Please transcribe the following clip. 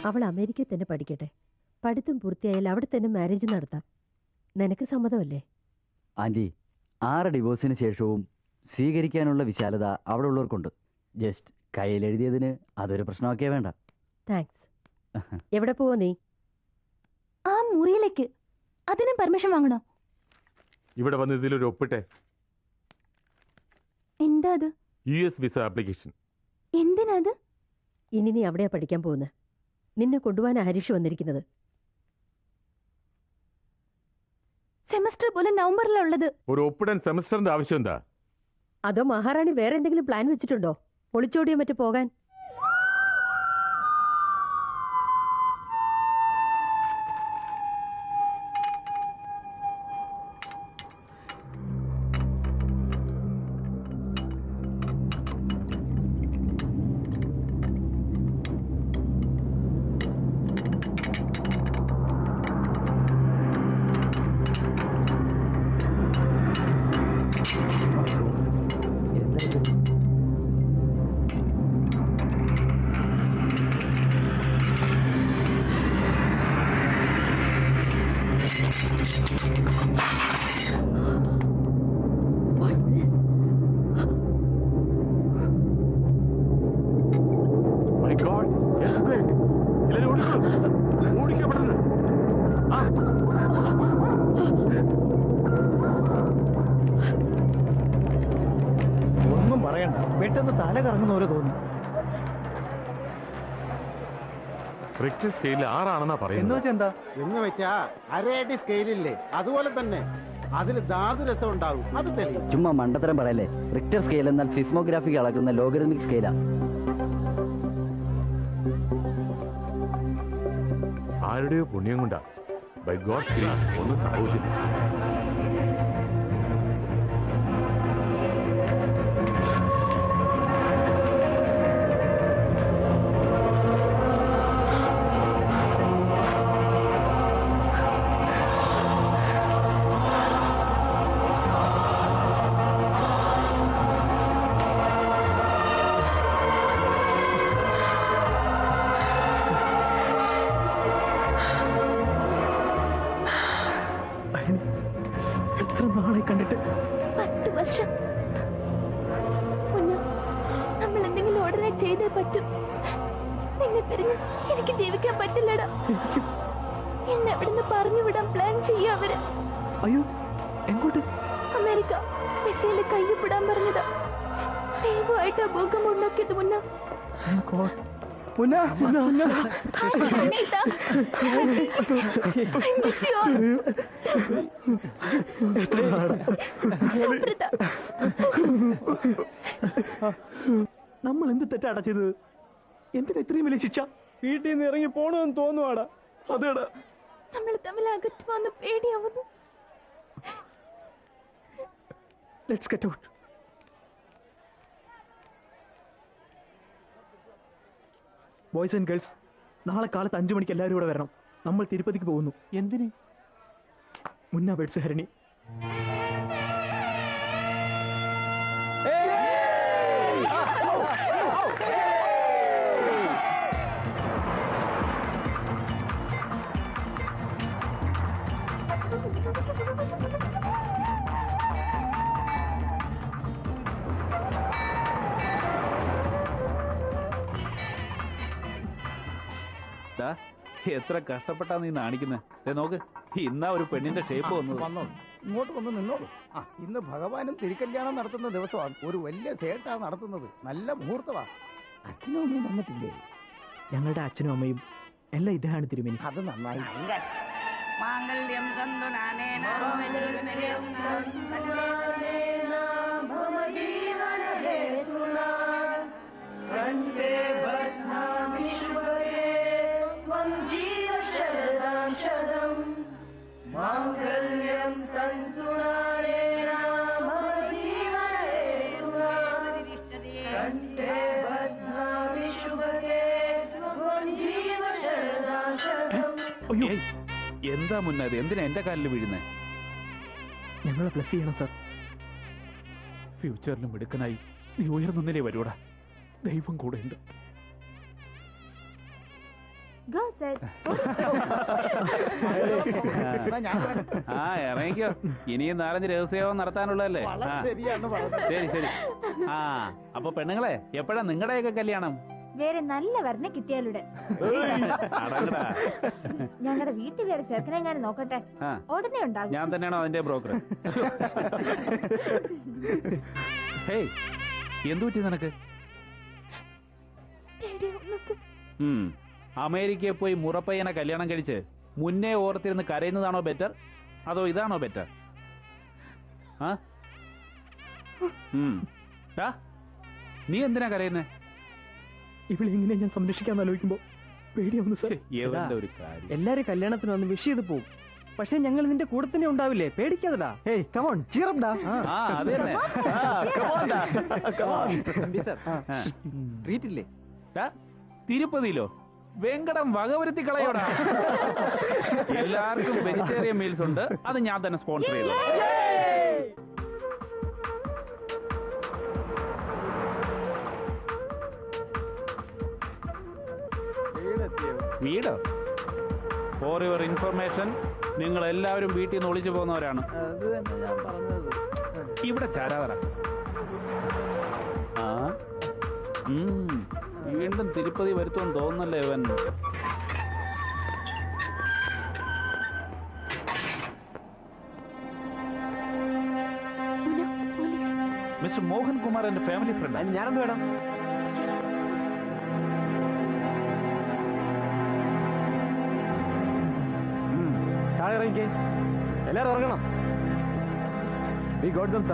അവൾ അമേരിക്കയിൽ തന്നെ പഠിക്കട്ടെ. പഠിത്തം പൂർത്തിയായാൽ അവിടെ തന്നെ മാരേജ് നടത്താം. നിനക്ക് സമ്മതമല്ലേ? ആൻറ്റി, 6 ഡിവോഴ്സിന് ശേഷവും സ്വീകരിക്കാനുള്ള വിശാലത അവിടെ ഉള്ളവർക്കുണ്ട്. ജസ്റ്റ് കയ്യിലെഴുതിയതിന് അതൊരു പ്രശ്നമാക്കിയേ വേണ്ട. താങ്ക്സ്. എവിടെ പോവാ നീ? ആ മുറിയിലേക്ക്. അതിനും പെർമിഷൻ വാങ്ങണോ? ഇവിടെ വന്ന് ഇതിലൊരു ഒപ്പിട്ടെ. എന്താ അത്? US visa application. എന്തിനാ അത്? ഇനി നീ അവിടെയാ പഠിക്കാൻ പോകുന്നത്. നിന്നെ കൊണ്ടുപോകാൻ ഹരീഷ് വന്നിരിക്കുന്നത്. സെമസ്റ്റർ പോലെ നവംബറിലാ ഉള്ളത്. ഒരു ഒപ്പിടാൻ സെമസ്റ്ററിന്റെ ആവശ്യം എന്താ? അതോ മഹാറാണി വേറെ എന്തെങ്കിലും പ്ലാൻ വെച്ചിട്ടുണ്ടോ? ഒളിച്ചോടിയോ മറ്റു പോകാൻ? My God, earthquake. എല്ലാവരും ഓടിക്കോ. ഓടിക്കോ പെട്ടെന്ന്. ആ. ഒന്നും പറയണ്ട, പെട്ടെന്ന് തല കറങ്ങുന്ന പോലെ തോന്നി. റിക്ടർ സ്കെയിലിൽ 6 ആണെന്നാ എന്ന് പറയുന്നത്. വെച്ചാ എന്താ? എന്ന് വെച്ചാ അരയടി സ്കെയിലില്ലേ, അതുപോലെ തന്നെ അതിൽ ധാതു രസം ഉണ്ടാവും. അത് തെളിയും. ചുമ്മാ മണ്ടത്തരം പറയല്ലേ. റിക്ടർ സ്കെയിൽ എന്നാൽ സിസ്മോഗ്രാഫിക്ക് അളക്കുന്ന ലോഗരിതമിക് സ്കെയിലാ. ആരുടെയോ പുണ്യം കൊണ്ടാ ബൈ ഗോഡ്സ് ഗ്രേസ് ഒന്നും സംഭവിച്ചില്ല. എത്ര നാളെ കണ്ടിട്ട്? 10 വർഷം. നമ്മൾ എന്തെങ്കിലും ഉടനെ ചെയ്തേ പറ്റൂ. നിന്നെ പിരിഞ്ഞ് എനിക്ക് ജീവിക്കാൻ പറ്റില്ലടാ. എന്നെ ഇവിടുന്ന് പറഞ്ഞു വിടാൻ പ്ലാൻ ചെയ്യാ അവര്. അയ്യോ, എങ്ങോട്ട്? അമേരിക്ക വിസയില് കയ്യൊപ്പിടാൻ പറഞ്ഞതാ. ദൈവമായിട്ട് ആ ഭൂകമ്പം ഉണ്ടാക്കിയത് മുന്ന. നമ്മൾ എന്ത് തെറ്റാടാ ചെയ്തത്? എന്തിനാ ഇത്രയും വലിയ ശിക്ഷ? വീട്ടിൽ നിന്ന് ഇറങ്ങി പോണെന്ന് തോന്നുവാടാ. അതേടാ, നമ്മൾ തമ്മിൽ അകറ്റുവാന്ന് പേടിയാവുന്നു. Let's get out. Boys and girls, നാളെ കാലത്ത് 5 മണിക്ക് എല്ലാവരും ഇവിടെ വരണം. നമ്മൾ തിരുപ്പതിക്ക് പോകുന്നു. എന്തിന്? മുന്ന ബെഡ്സ് ഹരണി. എത്ര കഷ്ടപ്പെട്ടാ നീ നാണിക്കുന്നത്. നോക്ക്, ഇന്നാ ഒരു പെണ്ണിന്റെ ഷേപ്പ് വന്നത്. വന്നോളൂ, ഇങ്ങോട്ട് വന്ന് നിന്നോളൂ. ഇന്ന് ഭഗവാനും തിരുക്കല്യാണം നടത്തുന്ന ദിവസമാണ്. ഒരു വലിയ സേട്ടാ നടത്തുന്നത്. നല്ല മുഹൂർത്തമാ. അച്ഛനും അമ്മയും വന്നിട്ടില്ലേ? ഞങ്ങളുടെ അച്ഛനും അമ്മയും എല്ലാം ഇദ്ദേഹമാണ് തിരുമേനി. അത് നന്നായി. മാംഗല്യം തന്തു നാനേന മാംഗല്യം തന്തു നാനേന കണ്ഠേ ബധ്നാമി ശുഭഗേ ത്വം ജീവ ശരദാം ശതം. എന്താ മുന്നത്? എന്തിനാ എന്റെ കാലിൽ വീഴുന്നേ? ഞങ്ങളെ ബ്ലസ് ചെയ്യണം സാർ. ഫ്യൂച്ചറിലും മിടുക്കനായി നീ ഉയർന്നേ വരൂടാ. ദൈവം കൂടെ ഉണ്ട്. Go, sir. എന്നാ ഞാൻ വരട്ടെ. ആ ഇറങ്ങിക്കോ. ഇനിയും 4-5 രഹസ്യവും നടത്താനുള്ളതല്ലേ. വളരെ ആ, ശരിയാണ് പറഞ്ഞത്. ശരി ശരി. ആ അപ്പൊ പെണ്ണുങ്ങളെ എപ്പോഴാ നിങ്ങളുടെയൊക്കെ കല്യാണം? വേറെ നല്ല വരനെ കിട്ടിയാലൂടെ അടങ്ങടാ. ഞങ്ങളുടെ വീട്ടിൽ വേറെ ചെറുക്കനെങ്ങാനും നോക്കട്ടെ, ആ ഉടനെ ഉണ്ടാകും. ഞാൻ തന്നെയാണോ അതിന്റെ ബ്രോക്കർ? ഹേയ് എന്തു പറ്റി നിനക്ക്? പേടിയാവുന്നു, sir. അമേരിക്കയിൽ പോയി മുറപ്പയ്യനെ കല്യാണം കഴിച്ച് മുന്നേ ഓർത്തിരുന്ന് കരയുന്നതാണോ ബെറ്റർ, അതോ ഇതാണോ ബെറ്റർ? ആ ടാ, നീ എന്തിനാ കരയുന്നേ? ഇവിടെ ഇങ്ങനെ ഞാൻ സംരക്ഷിക്കാന്ന് ആലോചിക്കുമ്പോ പേടിയാവുന്നു സാർ. എവന്റെ ഒരു കാര്യം. എല്ലാരും കല്യാണത്തിന് വന്ന് വിഷ് ചെയ്ത് പോകും, പക്ഷെ ഞങ്ങൾ നിന്റെ കൂടെ തന്നെ ഉണ്ടാവില്ലേ? പേടിക്കാതെടാ. ഹേയ് കമോൺ cheer up ഡാ. ആ അത് തന്നെ. ട്രീറ്റ് ഇല്ലേ? ടാ, തിരുപ്പതിയിലോ വെങ്കടം വകവരുത്തി കളയോടാ. എല്ലാവർക്കും വെജിറ്റേറിയൻ മീൽസ് ഉണ്ട്, അത് ഞാൻ തന്നെ സ്പോൺസർ ചെയ്തു. വീടോ? ഫോർ യുവർ ഇൻഫർമേഷൻ, നിങ്ങൾ എല്ലാവരും വീട്ടിൽ നിന്ന് ഒളിച്ചു പോകുന്നവരാണ്. ഇവിടെ ചാരാതറ. ആ വീണ്ടും തിരുപ്പതി വരുത്തുമെന്ന് തോന്നുന്നല്ലേ ഇവൻ. മിസ്റ്റർ മോഹൻ കുമാർ എന്റെ ഫാമിലി ഫ്രണ്ട്. ഞാനെന്ത് വേണം? താഴെ ഇറങ്ങിക്കേ, എല്ലാരും ഇറങ്ങണം. We got them.